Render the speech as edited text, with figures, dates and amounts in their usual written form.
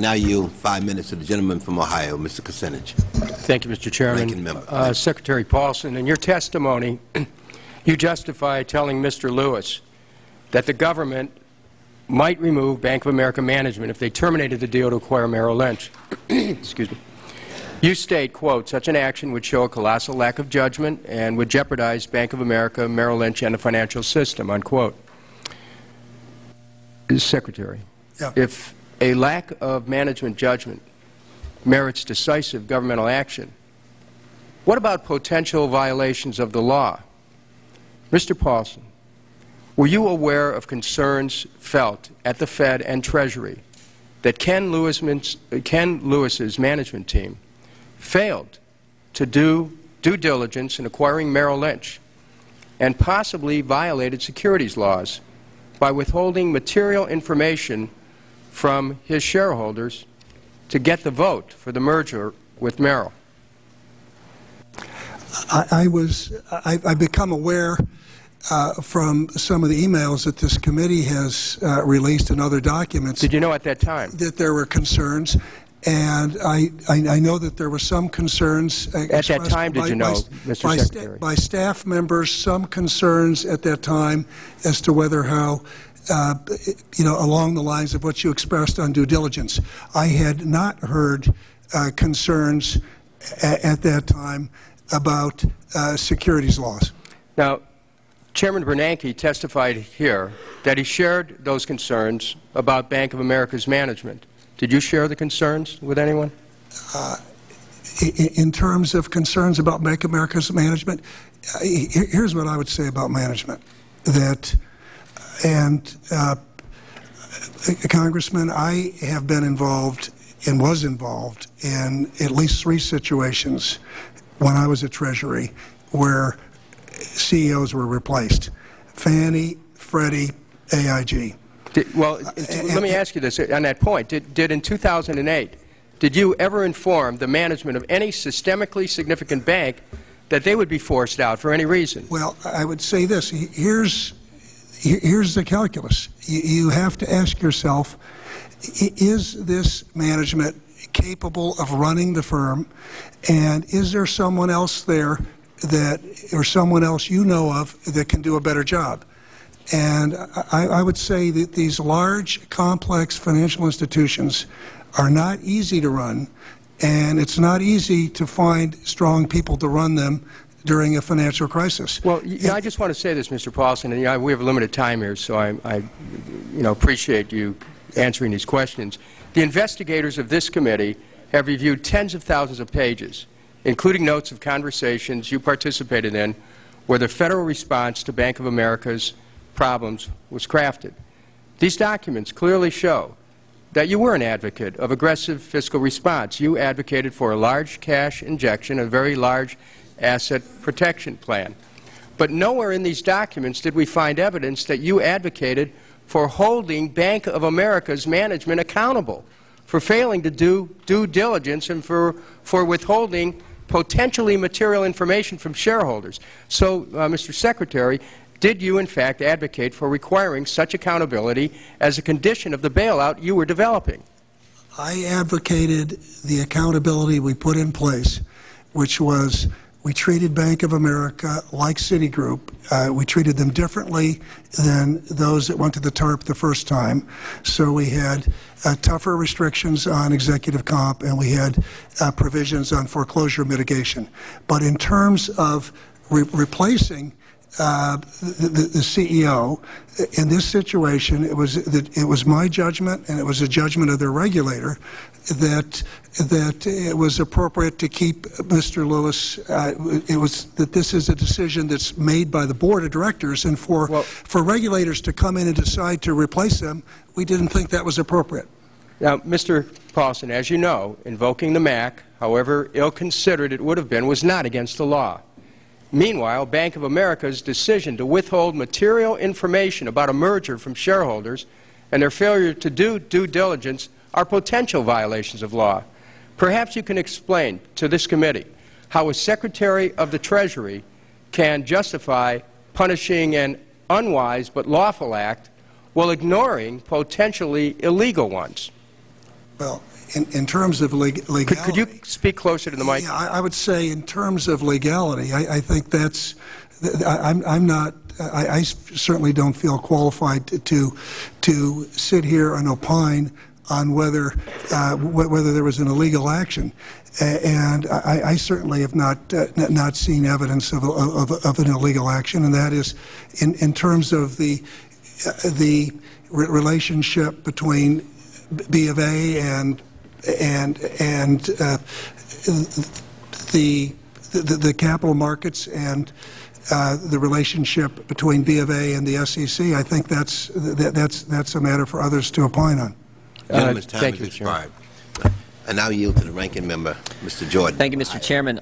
Now yield 5 minutes to the gentleman from Ohio, Mr. Kucinich. Thank you, Mr. Chairman. Ranking member. Secretary Paulson, in your testimony, you justify telling Mr. Lewis that the government might remove Bank of America management if they terminated the deal to acquire Merrill Lynch. Excuse me. You state, quote, such an action would show a colossal lack of judgment and would jeopardize Bank of America, Merrill Lynch, and the financial system, unquote. Secretary, yeah. If a lack of management judgment merits decisive governmental action, what about potential violations of the law? Mr. Paulson, were you aware of concerns felt at the Fed and Treasury that Ken Lewis's management team failed to do due diligence in acquiring Merrill Lynch and possibly violated securities laws by withholding material information from his shareholders to get the vote for the merger with Merrill? I've become aware from some of the emails that this committee has released and other documents. Did you know at that time that there were concerns? And I know that there were some concerns at that time. Did you know, Mr. Secretary? By staff members, some concerns at that time as to whether how, along the lines of what you expressed on due diligence. I had not heard concerns at that time about securities laws. Now, Chairman Bernanke testified here that he shared those concerns about Bank of America's management. Did you share the concerns with anyone? In terms of concerns about Bank of America's management, here's what I would say about management. Congressman, I have been involved and was involved in at least 3 situations when I was at Treasury where CEOs were replaced: Fannie, Freddie, AIG. Let me ask you this on that point. Did in 2008, did you ever inform the management of any systemically significant bank that they would be forced out for any reason? Well, I would say this. Here's the calculus. You have to ask yourself, is this management capable of running the firm, and is there someone else there or someone else you know of that can do a better job? And I would say that these large, complex financial institutions are not easy to run, and it's not easy to find strong people to run them during a financial crisis. Well, I just want to say this, Mr. Paulson, and we have a limited time here, so I appreciate you answering these questions. The investigators of this committee have reviewed tens of thousands of pages, including notes of conversations you participated in, where the federal response to Bank of America's problems was crafted. These documents clearly show that you were an advocate of aggressive fiscal response. You advocated for a large cash injection, a very large asset protection plan. But nowhere in these documents did we find evidence that you advocated for holding Bank of America's management accountable for failing to do due diligence and for withholding potentially material information from shareholders. So, Mr. Secretary, did you in fact advocate for requiring such accountability as a condition of the bailout you were developing? I advocated the accountability we put in place, which was we treated Bank of America like Citigroup. We treated them differently than those that went to the TARP the first time. So we had tougher restrictions on executive comp, and we had provisions on foreclosure mitigation. But in terms of replacing the CEO, in this situation, it was my judgment, and it was a judgment of the regulator, that it was appropriate to keep Mr. Lewis. That this is a decision that's made by the board of directors, and for regulators to come in and decide to replace them, we didn't think that was appropriate. Now, Mr. Paulson, as you know, invoking the MAC, however ill-considered it would have been, was not against the law. Meanwhile, Bank of America's decision to withhold material information about a merger from shareholders and their failure to do due diligence are potential violations of law. Perhaps you can explain to this committee how a Secretary of the Treasury can justify punishing an unwise but lawful act while ignoring potentially illegal ones. Well, in terms of legality... Could you speak closer to the mic? Yeah, I would say in terms of legality, I think that's... I'm not... I certainly don't feel qualified to sit here and opine on whether there was an illegal action, and I certainly have not seen evidence of an illegal action, and that is in terms of the relationship between B of A and the capital markets and the relationship between B of A and the SEC. I think that's a matter for others to opine on. Gentleman's time thank has you, Chairman. expired. I now yield to the ranking member, Mr. Jordan. Thank you, Mr. Chairman.